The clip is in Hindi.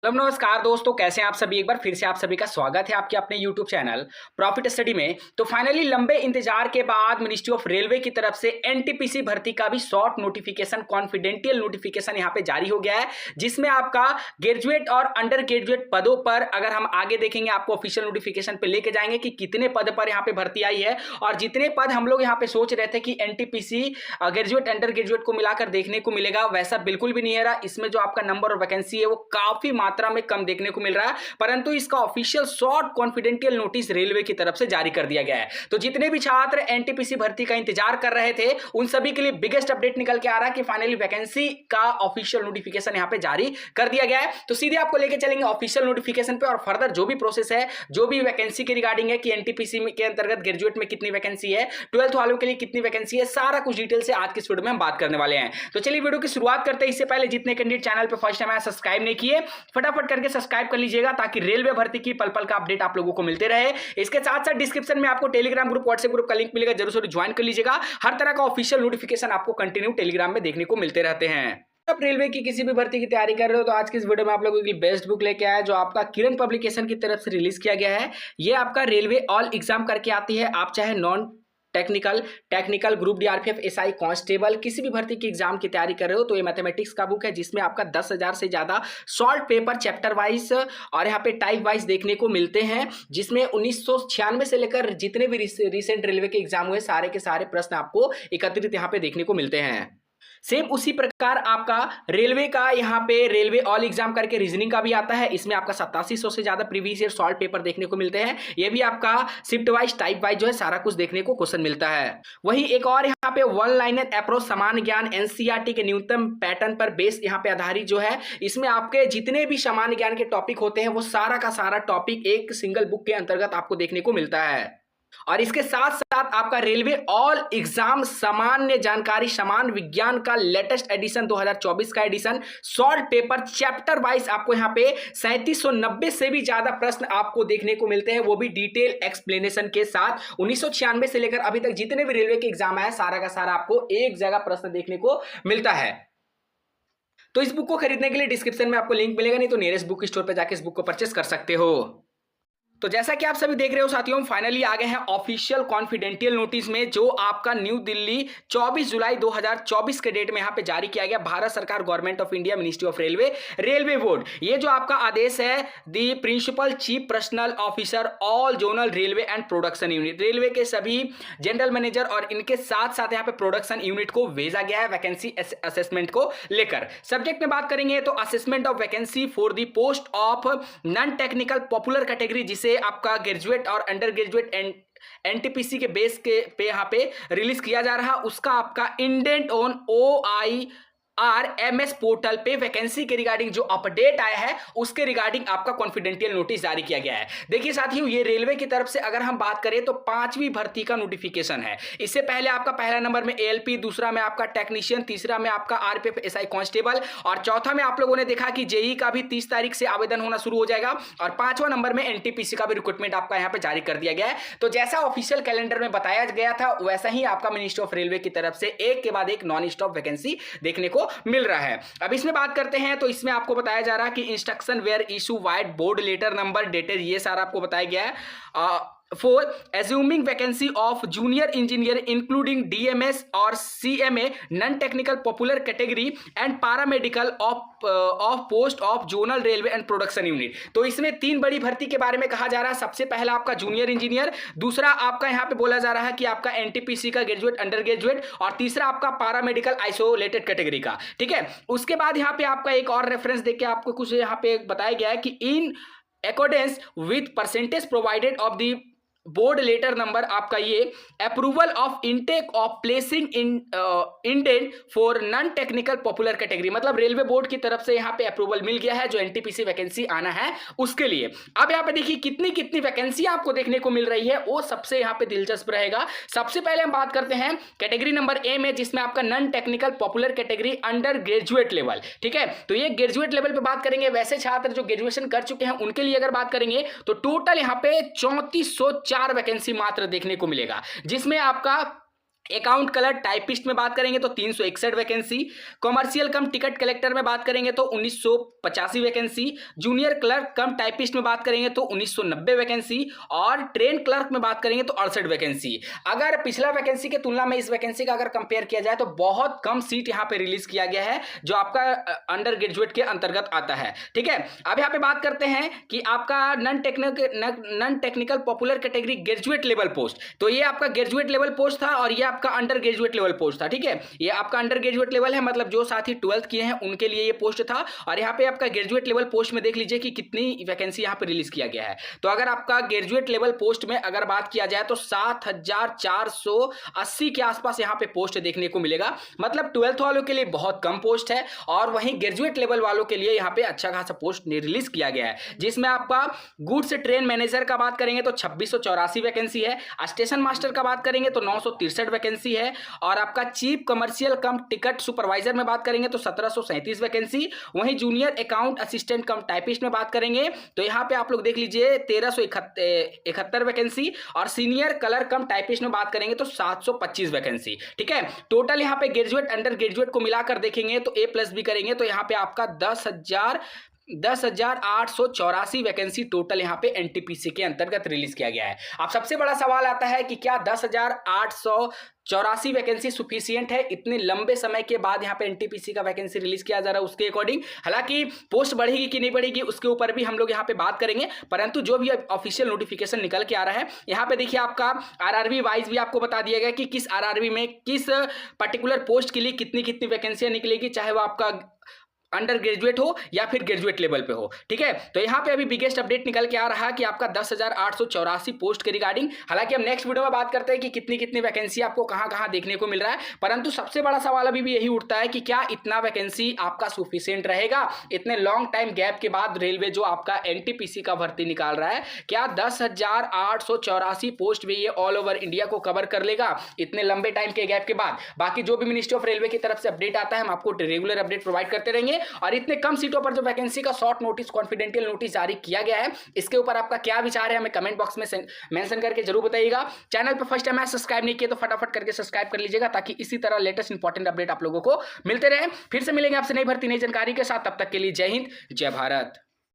तो नमस्कार दोस्तों, कैसे हैं आप सभी। एक बार फिर से आप सभी का स्वागत है आपके अपने YouTube चैनल प्रॉफिट स्टडी में। तो फाइनली लंबे इंतजार के बाद मिनिस्ट्री ऑफ रेलवे की तरफ से एनटीपीसी भर्ती का भी शॉर्ट नोटिफिकेशन, कॉन्फिडेंशियल नोटिफिकेशन यहां पे जारी हो गया है, जिसमें आपका ग्रेजुएट और अंडर ग्रेजुएट पदों पर अगर हम आगे देखेंगे आपको ऑफिशियल नोटिफिकेशन पे लेके जाएंगे कि कितने पद पर यहाँ पे भर्ती आई है। और जितने पद हम लोग यहाँ पे सोच रहे थे कि एनटीपीसी ग्रेजुएट अंडर ग्रेजुएट को मिलाकर देखने को मिलेगा, वैसा बिल्कुल भी नहीं है रहा। इसमें जो आपका नंबर और वैकेंसी है वो काफी मात्रा में कम देखने को मिल रहा है, परंतु इसका official short confidential notice railway की तरफ से जारी कर दिया गया है। तो जितने भी छात्र एनटीपीसी भर्ती का इंतजार कर रहे थे उन सभी के लिए बिगेस्ट अपडेट निकल के आ रहा है कि फाइनली वैकेंसी का ऑफिशियल नोटिफिकेशन यहां पे जारी कर दिया गया है। तो सीधे आपको लेके चलेंगे ऑफिशियल नोटिफिकेशन पे और फर्दर जो भी प्रोसेस है, जो भी वैकेंसी के रिगार्डिंग है कि एनटीपीसी के अंतर्गत ग्रेजुएट में कितनी वैकेंसी है, 12th वालों के लिए कितनी वैकेंसी है, सारा कुछ डिटेल से आज की इस वीडियो में हम बात करने वाले हैं। तो चलिए वीडियो की शुरुआत करते हैं। इससे पहले जितने कैंडिडेट चैनल पे फर्स्ट टाइम आया सब्सक्राइब नहीं किए, फटाफट करके सब्सक्राइब कर लीजिएगा ताकि रेलवे भर्ती की पल पल का अपडेट आप लोगों को मिलते रहे। इसके साथ साथ डिस्क्रिप्शन में आपको टेलीग्राम ग्रुप, व्हाट्सएप ग्रुप का लिंक मिलेगा, जरूर से ज्वाइन कर लीजिएगा। हर तरह का ऑफिशियल नोटिफिकेशन आपको कंटिन्यू टेलीग्राम में देखने को मिलते रहते हैं। आप रेलवे की किसी भी भर्ती की तैयारी कर रहे हो तो आज की इस वीडियो में आप लोगों के लिए बेस्ट बुक लेके आया है, जो आपका किरण पब्लिकेशन की तरफ से रिलीज किया गया है। ये आपका रेलवे ऑल एग्जाम करके आती है। आप चाहे non technical group D, RPF, SI, constable किसी भी भर्ती की एग्जाम की तैयारी कर रहे हो तो ये मैथमेटिक्स का बुक है, जिसमें आपका 10,000 से ज्यादा सॉल्ट पेपर चैप्टर वाइज और यहाँ पे टाइप वाइज देखने को मिलते हैं, जिसमें 1996 से लेकर जितने भी रिसेंट रेलवे के एग्जाम हुए सारे के सारे प्रश्न आपको एकत्रित यहाँ पे देखने को मिलते हैं। सेम उसी प्रकार आपका रेलवे का यहाँ पे रेलवे ऑल एग्जाम करके रीजनिंग का भी आता है। इसमें आपका 8700 से ज्यादा प्रीवियस ईयर सॉल्ट पेपर देखने को मिलते हैं। ये भी आपका शिफ्ट वाइज टाइप वाइज जो है सारा कुछ देखने को क्वेश्चन मिलता है। वही एक और यहाँ पे वन लाइनर अप्रोच समान ज्ञान एनसीईआरटी के न्यूनतम पैटर्न पर बेस यहाँ पे आधारित जो है, इसमें आपके जितने भी सामान्य ज्ञान के टॉपिक होते हैं वो सारा का सारा टॉपिक एक सिंगल बुक के अंतर्गत आपको देखने को मिलता है। और इसके साथ साथ आपका रेलवे ऑल एग्जाम सामान्य जानकारी समान विज्ञान का लेटेस्ट एडिशन 2024 का edition solved paper chapter wise आपको यहां पे 3790 से भी ज्यादा प्रश्न आपको देखने को मिलते हैं, वो भी डिटेल एक्सप्लेनेशन के साथ। 1996 से लेकर अभी तक जितने भी रेलवे के एग्जाम आए सारा का सारा आपको एक जगह प्रश्न देखने को मिलता है। तो इस बुक को खरीदने के लिए डिस्क्रिप्शन में आपको लिंक मिलेगा, नहीं तो नियरेस्ट बुक स्टोर पर जाकर इस बुक को परचेस कर सकते हो। तो जैसा कि आप सभी देख रहे हो साथियों, फाइनली आ गए हैं ऑफिशियल कॉन्फिडेंशियल नोटिस में, जो आपका न्यू दिल्ली 24 जुलाई 2024 के डेट में यहां पे जारी किया गया। भारत सरकार, government of India, ministry of railway, railway board, ये जो आपका आदेश है, the principal chief personnel officer all zonal railway and production unit, railway के सभी जनरल मैनेजर और इनके साथ साथ यहाँ पे प्रोडक्शन यूनिट को भेजा गया है वैकेंसी असेसमेंट को लेकर। सब्जेक्ट में बात करेंगे तो assessment of vacancy for the post of non technical popular category, जिसे आपका ग्रेजुएट और अंडर ग्रेजुएट एनटीपीसी के बेस के पे यहाँ पे रिलीज किया जा रहा, उसका आपका इंडेंट ऑन OIRMS पोर्टल पे वैकेंसी के रिगार्डिंग जो अपडेट आया है उसके रिगार्डिंग आपका कॉन्फिडेंशियल नोटिस जारी किया गया है। देखिए साथियों, ये रेलवे की तरफ से अगर हम बात करें तो 5वीं भर्ती का नोटिफिकेशन है। इससे पहले आपका पहला नंबर में एएलपी, दूसरा में आपका टेक्नीशियन, तीसरा में आपका आरपीएफ, एसआई, कांस्टेबल और चौथा में आप लोगों ने देखा कि जेई का भी 30 तारीख से आवेदन होना शुरू हो जाएगा और 5वां नंबर में एनटीपीसी का भी रिक्रूटमेंट आपका यहाँ पे जारी कर दिया गया है। तो जैसा ऑफिशियल कैलेंडर में बताया गया था वैसा ही आपका मिनिस्ट्री ऑफ रेलवे की तरफ से एक के बाद एक नॉन स्टॉप वैकेंसी देखने को मिल रहा है। अब इसमें बात करते हैं तो इसमें आपको बताया जा रहा है कि instruction were issue vide board letter number dated, ये सारा आपको बताया गया है। For assuming vacancy of junior engineer including DMS or CMA non-technical popular category and paramedical of post of zonal railway and production unit। तो इसमें 3 बड़ी भर्ती के बारे में कहा जा रहा है। सबसे पहला आपका जूनियर इंजीनियर, दूसरा आपका यहाँ पे बोला जा रहा है कि आपका एनटीपीसी का ग्रेजुएट, अंडर ग्रेजुएट और तीसरा आपका पारामेडिकल आइसोलेटेड कैटेगरी का। ठीक है, उसके बाद यहाँ पे आपका एक और रेफरेंस देके आपको कुछ यहाँ पे बताया गया है कि in accordance with percentage provided of the board letter number आपका ये approval of intake of placing indent for non technical popular category, मतलब रेलवे बोर्ड की तरफ से यहाँ पे अप्रूवल मिल गया है जो एनटीपीसी वैकेंसी आना है उसके लिए। अब यहाँ पे देखिए कितनी कितनी वैकेंसी आपको देखने को मिल रही है, वो सबसे यहाँ पे दिलचस्प रहेगा। सबसे पहले हम बात करते हैं कैटेगरी नंबर ए में, जिसमें आपका non technical popular category under graduate level. ठीक है, तो ये ग्रेजुएट लेवल पे बात करेंगे। वैसे छात्र जो ग्रेजुएशन कर चुके हैं उनके लिए अगर बात करेंगे तो टोटल यहाँ पे 3404 वैकेंसी मात्र देखने को मिलेगा, जिसमें आपका अकाउंट कलर टाइपिस्ट में बात करेंगे तो 361 वैकेंसी, कॉमर्शियल कम टिकट कलेक्टर में बात करेंगे तो 1985 वैकेंसी, जूनियर क्लर्क कम टाइपिस्ट में बात करेंगे तो 1990 वैकेंसी, और ट्रेन क्लर्क में बात करेंगे तो 68 वैकेंसी। अगर पिछला वैकेंसी की तुलना में इस वैकेंसी का अगर कंपेयर किया जाए तो बहुत कम सीट यहाँ पे रिलीज किया गया है जो आपका अंडर ग्रेजुएट के अंतर्गत आता है। ठीक है, अब यहाँ पे बात करते हैं कि आपका non technical popular category graduate level post, तो ये आपका ग्रेजुएट लेवल पोस्ट था और ये आपका अंडर ग्रेजुएट लेवल पोस्ट था। ठीक है, ये आपका अंडर ग्रेजुएट लेवल है, मतलब जो साथी 12th किए हैं उनके लिए ये पोस्ट था। और यहाँ पे आपका ग्रेजुएट लेवल पोस्ट में देख लीजिए कि कितनी वैकेंसी यहाँ पे रिलीज किया गया है। तो अगर आपका ग्रेजुएट लेवल पोस्ट में अगर बात किया जाए तो 7480 के आसपास यहाँ पे पोस्ट देखने को मिलेगा, मतलब 12th वालों के लिए बहुत कम पोस्ट है। और वहीं ग्रेजुएट लेवल वालों के लिए यहाँ पे अच्छा खासा पोस्ट रिलीज किया गया है, जिसमें आपका गुड्स ट्रेन मैनेजर का बात करेंगे तो 2684 वैकेंसी है, स्टेशन मास्टर का बात करेंगे तो 963 वैकेंसी है, और आपका चीफ कमर्शियल कम टिकट सुपरवाइजर में बात करेंगे तो 1737 वैकेंसी। वहीं जूनियर अकाउंट असिस्टेंट कम टाइपिस्ट में बात करेंगे तो यहाँ पे आप लोग देख लीजिए 1371 वैकेंसी, और सीनियर कलर कम टाइपिस्ट में बात करेंगे तो 725 वैकेंसी। ठीक है, टोटल यहाँ पे ग्रेजुएट अंडर ग्रेजुएट को मिलाकर देखेंगे तो A+ भी करेंगे तो यहाँ पे आपका 10,884 वैकेंसी टोटल यहाँ पे एनटीपीसी के अंतर्गत रिलीज किया गया है। अब सबसे बड़ा सवाल आता है कि क्या 10,884 वैकेंसी सुफिशियंट है इतने लंबे समय के बाद यहाँ पे एनटीपीसी का वैकेंसी रिलीज किया जा रहा है उसके अकॉर्डिंग। हालांकि पोस्ट बढ़ेगी कि नहीं बढ़ेगी उसके ऊपर भी हम लोग यहाँ पे बात करेंगे, परंतु जो भी ऑफिशियल नोटिफिकेशन निकल के आ रहा है यहाँ पे देखिए आपका आरआरबी वाइज भी आपको बता दिया गया कि किस आरआरबी में किस पर्टिकुलर पोस्ट के लिए कितनी कितनी वैकेंसियां निकलेगी, चाहे वो आपका अंडर ग्रेजुएट हो या फिर ग्रेजुएट लेवल पे हो। ठीक है, तो यहाँ पे अभी बिगेस्ट अपडेट निकल के आ रहा है कि आपका 10,884 पोस्ट के रिगार्डिंग। हालांकि हम नेक्स्ट वीडियो में बात करते हैं कि कितनी कितनी वैकेंसी आपको कहां कहां देखने को मिल रहा है, परंतु सबसे बड़ा सवाल अभी भी यही उठता है कि क्या इतना वैकेंसी आपका सुफिशियंट रहेगा इतने लॉन्ग टाइम गैप के बाद। रेलवे जो आपका एनटीपीसी का भर्ती निकाल रहा है, क्या 10,884 पोस्ट भी ये ऑल ओवर इंडिया को कवर कर लेगा इतने लंबे टाइम के गैप के बाद। बाकी जो भी मिनिस्ट्री ऑफ रेलवे की तरफ से अपडेट आता है हम आपको रेगुलर अपडेट प्रोवाइड करते रहेंगे। और इतने कम सीटों पर जो वैकेंसी का शॉर्ट नोटिस कॉन्फिडेंशियल नोटिस जारी किया गया है, इसके ऊपर आपका क्या विचार है हमें कमेंट बॉक्स में मेंशन करके जरूर बताइएगा। चैनल पर फर्स्ट टाइम सब्सक्राइब नहीं किया तो फटाफट करके सब्सक्राइब कर लीजिएगा ताकि इसी तरह लेटेस्ट इंपॉर्टेंट अपडेट आप लोगों को मिलते रहे। फिर से मिलेंगे आपसे नई भर्ती नई जानकारी के साथ, तब तक के लिए जय हिंद जय भारत।